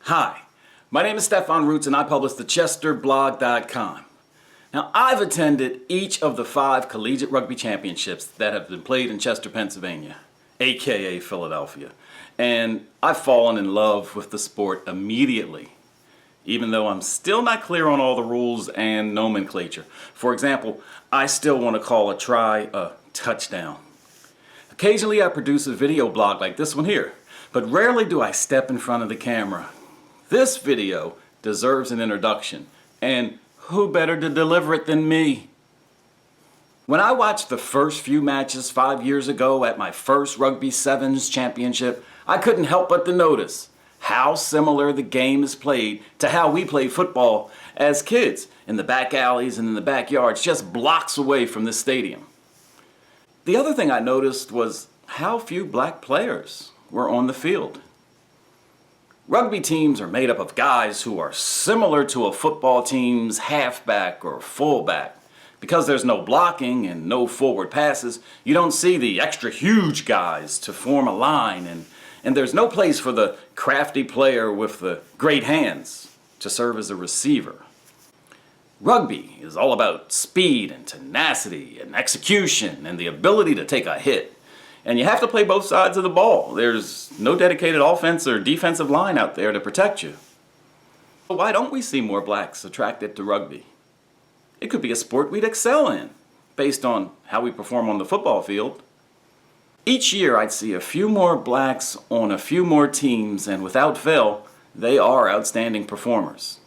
Hi, my name is Stefan Roots and I publish the ChesterBlog.com. Now, I've attended each of the 5 Collegiate Rugby Championships that have been played in Chester, Pennsylvania, aka Philadelphia, and I've fallen in love with the sport immediately, even though I'm still not clear on all the rules and nomenclature. For example, I still want to call a try a touchdown. Occasionally I produce a video blog like this one here, but rarely do I step in front of the camera. This video deserves an introduction, and who better to deliver it than me? When I watched the first few matches 5 years ago at my first Rugby Sevens championship, I couldn't help but to notice how similar the game is played to how we played football as kids in the back alleys and in the backyards just blocks away from this stadium. The other thing I noticed was how few black players were on the field. Rugby teams are made up of guys who are similar to a football team's halfback or fullback. Because there's no blocking and no forward passes, you don't see the extra huge guys to form a line, and there's no place for the crafty player with the great hands to serve as a receiver. Rugby is all about speed and tenacity and execution and the ability to take a hit. And you have to play both sides of the ball. There's no dedicated offense or defensive line out there to protect you. Why don't we see more blacks attracted to rugby? It could be a sport we'd excel in, based on how we perform on the football field. Each year I'd see a few more blacks on a few more teams, and without fail, they are outstanding performers.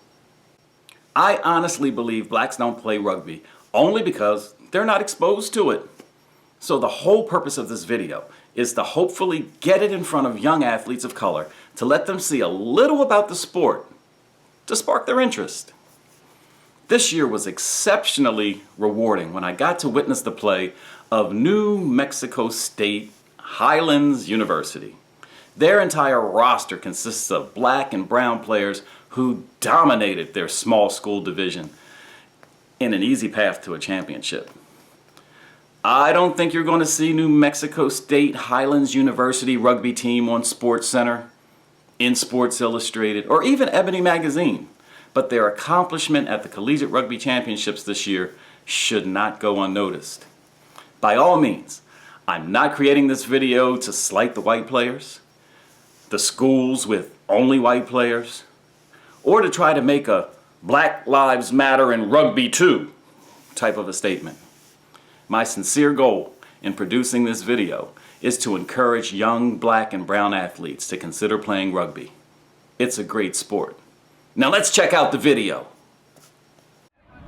I honestly believe blacks don't play rugby only because they're not exposed to it. So the whole purpose of this video is to hopefully get it in front of young athletes of color to let them see a little about the sport, to spark their interest. This year was exceptionally rewarding when I got to witness the play of New Mexico State Highlands University. Their entire roster consists of black and brown players who dominated their small school division in an easy path to a championship. I don't think you're going to see New Mexico State Highlands University rugby team on SportsCenter, in Sports Illustrated, or even Ebony Magazine, but their accomplishment at the Collegiate Rugby Championships this year should not go unnoticed. By all means, I'm not creating this video to slight the white players, the schools with only white players, or to try to make a Black Lives Matter in Rugby too type of a statement. My sincere goal in producing this video is to encourage young black and brown athletes to consider playing rugby. It's a great sport. Now let's check out the video.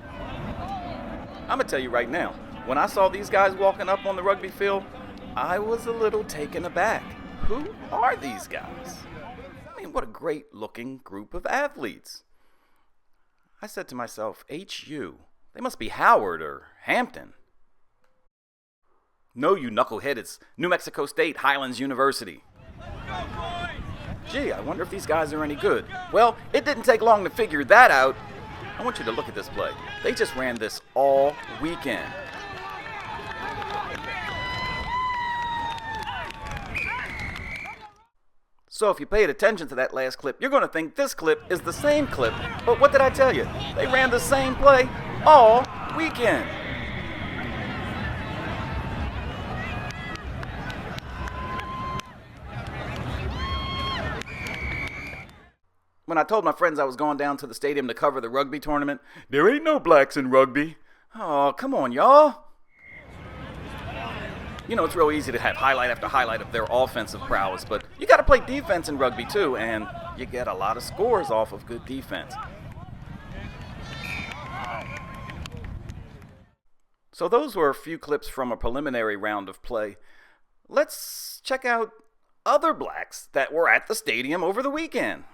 I'm gonna tell you right now, when I saw these guys walking up on the rugby field, I was a little taken aback. Who are these guys? I mean, what a great looking group of athletes. I said to myself, HU, they must be Howard or Hampton. No, you knucklehead, it's New Mexico State Highlands University. Gee, I wonder if these guys are any good. Well, it didn't take long to figure that out. I want you to look at this play. They just ran this all weekend. So if you paid attention to that last clip, you're going to think this clip is the same clip. But what did I tell you? They ran the same play all weekend. When I told my friends I was going down to the stadium to cover the rugby tournament, there ain't no blacks in rugby. Oh, come on, y'all. You know, it's real easy to have highlight after highlight of their offensive prowess, but you got to play defense in rugby too, and you get a lot of scores off of good defense. So those were a few clips from a preliminary round of play. Let's check out other blacks that were at the stadium over the weekend.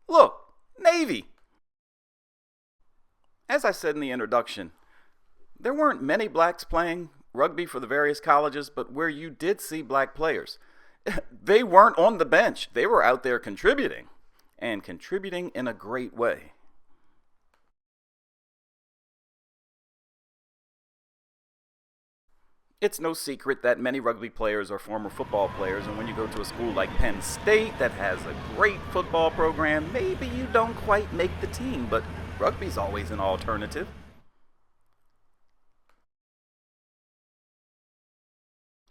Look, Navy. As I said in the introduction, there weren't many blacks playing rugby for the various colleges, but where you did see black players, they weren't on the bench. They were out there contributing, and contributing in a great way. It's no secret that many rugby players are former football players, and when you go to a school like Penn State that has a great football program, maybe you don't quite make the team, but rugby's always an alternative.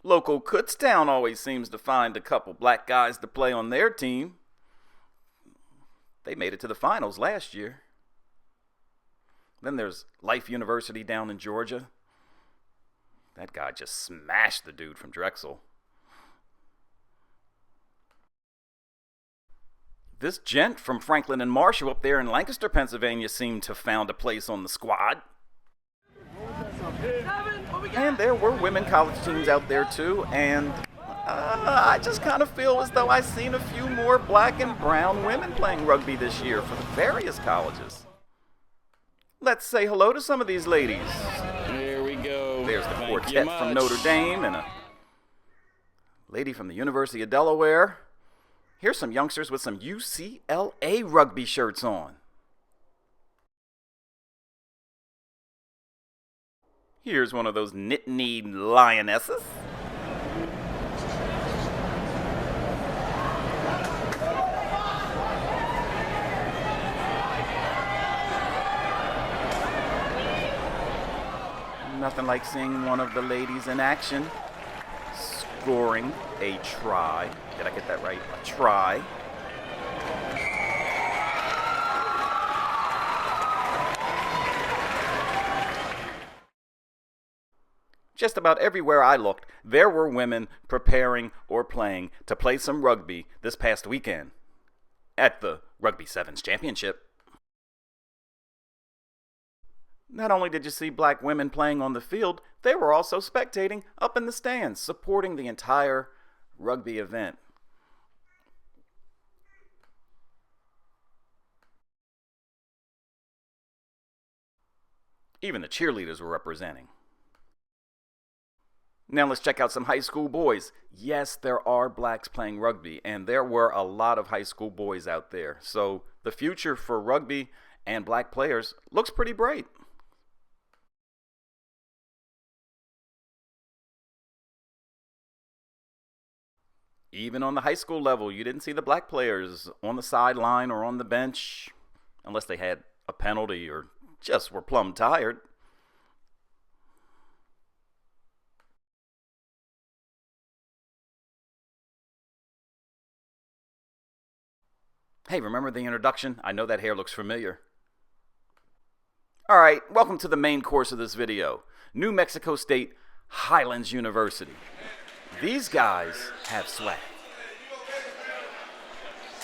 Local Kutztown always seems to find a couple black guys to play on their team. They made it to the finals last year. Then there's Life University down in Georgia. That guy just smashed the dude from Drexel. This gent from Franklin and Marshall up there in Lancaster, Pennsylvania seemed to have found a place on the squad. And there were women college teams out there too, and I just kind of feel as though I've seen a few more black and brown women playing rugby this year for the various colleges. Let's say hello to some of these ladies. There we go. There's the quartet from Notre Dame and a lady from the University of Delaware. Here's some youngsters with some UCLA rugby shirts on. Here's one of those Nittany Lionesses. Nothing like seeing one of the ladies in action, scoring a try. Did I get that right? A try. Just about everywhere I looked, there were women preparing or playing to play some rugby this past weekend at the Rugby Sevens Championship. Not only did you see black women playing on the field, they were also spectating up in the stands, supporting the entire rugby event. Even the cheerleaders were representing. Now let's check out some high school boys. Yes, there are blacks playing rugby, and there were a lot of high school boys out there. So the future for rugby and black players looks pretty bright. Even on the high school level, you didn't see the black players on the sideline or on the bench, unless they had a penalty or just were plumb tired. Hey, remember the introduction? I know that hair looks familiar. Alright, welcome to the main course of this video. New Mexico State Highlands University. These guys have swag.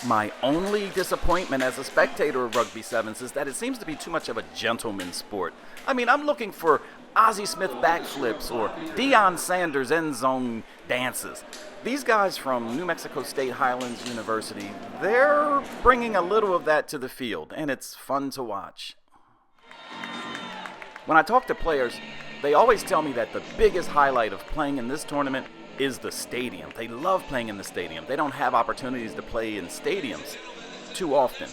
My only disappointment as a spectator of Rugby Sevens is that it seems to be too much of a gentleman's sport. I mean, I'm looking for Ozzie Smith backflips or Deion Sanders end zone dances. These guys from New Mexico State Highlands University, they're bringing a little of that to the field, and it's fun to watch. When I talk to players, they always tell me that the biggest highlight of playing in this tournament is the stadium. They love playing in the stadium. They don't have opportunities to play in stadiums too often.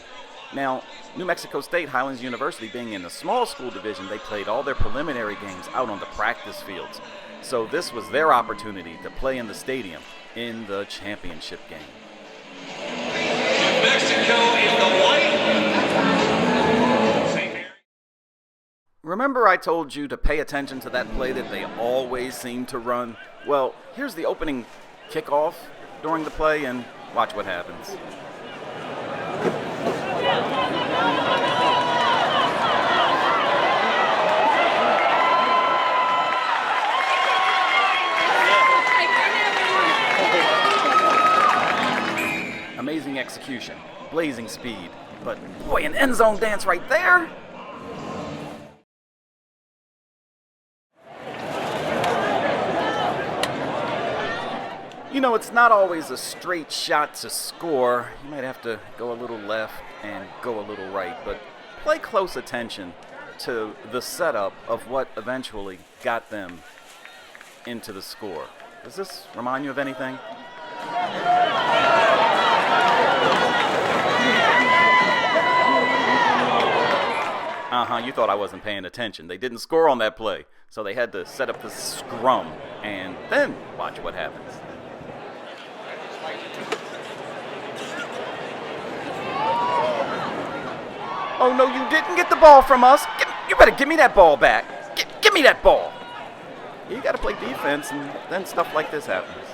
Now, New Mexico State Highlands University being in the small school division, they played all their preliminary games out on the practice fields. So this was their opportunity to play in the stadium in the championship game. Mexico in the white. Remember I told you to pay attention to that play that they always seem to run? Well, here's the opening kickoff during the play, and watch what happens. Amazing execution, blazing speed, but boy, an end zone dance right there. You know, it's not always a straight shot to score. You might have to go a little left and go a little right, but pay close attention to the setup of what eventually got them into the score. Does this remind you of anything? You thought I wasn't paying attention. They didn't score on that play, so they had to set up the scrum And then watch what happens. Oh no, you didn't get the ball from us. You better give me that ball back. Give me that ball. You got to play defense, and then stuff like this happens.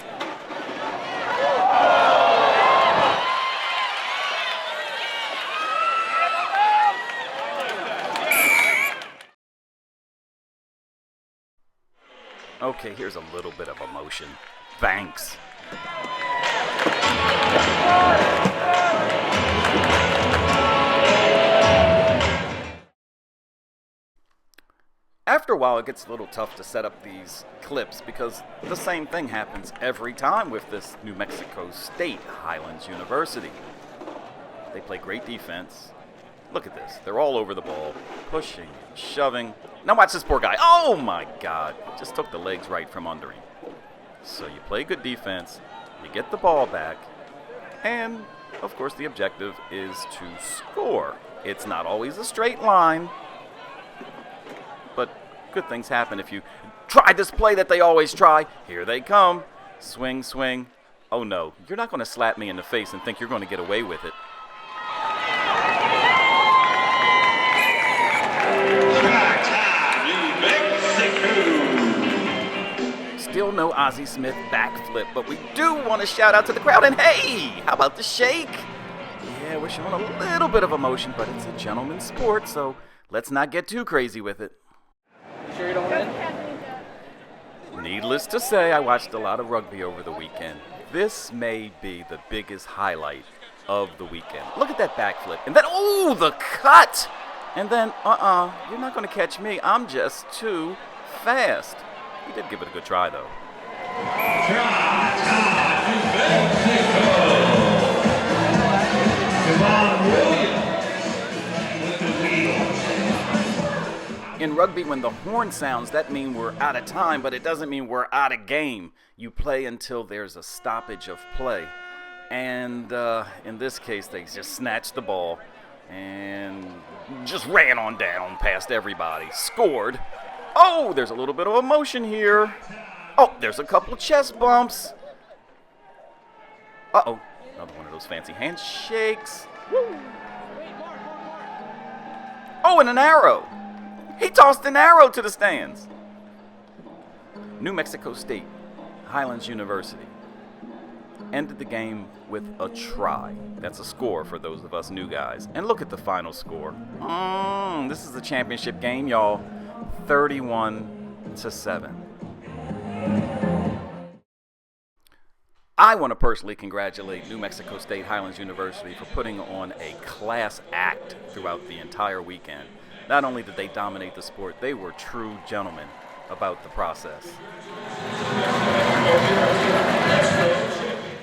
Okay, here's a little bit of emotion. Thanks. After a while, it gets a little tough to set up these clips because the same thing happens every time with this New Mexico State Highlands University. They play great defense. Look at this. They're all over the ball, pushing, shoving. Now watch this poor guy. Oh my God. Just took the legs right from under him. So you play good defense, you get the ball back, and of course the objective is to score. It's not always a straight line, but good things happen if you try this play that they always try. Here they come. Swing, swing. Oh no, you're not going to slap me in the face and think you're going to get away with it. Still no Ozzie Smith backflip, but we do want to shout out to the crowd. And hey, how about the shake? Yeah, we're showing a little bit of emotion, but it's a gentleman's sport, so let's not get too crazy with it. You sure you don't win? Needless to say, I watched a lot of rugby over the weekend. This may be the biggest highlight of the weekend. Look at that backflip. And then, oh, the cut! And then, you're not going to catch me. I'm just too fast. He did give it a good try, though. In rugby, when the horn sounds, that means we're out of time, but it doesn't mean we're out of game. You play until there's a stoppage of play. And in this case, they just snatched the ball and just ran on down past everybody. Scored. Oh, there's a little bit of emotion here. Oh, there's a couple chest bumps. Uh-oh, another one of those fancy handshakes. Woo. Oh, and an arrow. He tossed an arrow to the stands. New Mexico State Highlands University ended the game with a try. That's a score for those of us new guys. And look at the final score. This is the championship game, y'all. 31-7. I want to personally congratulate New Mexico State Highlands University for putting on a class act throughout the entire weekend. Not only did they dominate the sport, they were true gentlemen about the process.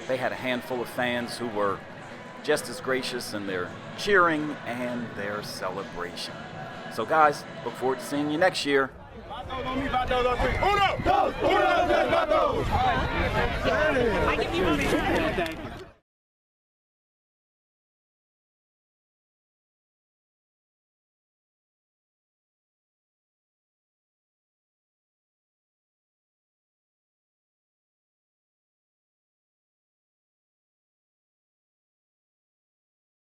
They had a handful of fans who were just as gracious in their cheering and their celebration. So guys, look forward to seeing you next year. Uno, dos, tres, 1, 2, 3, 4.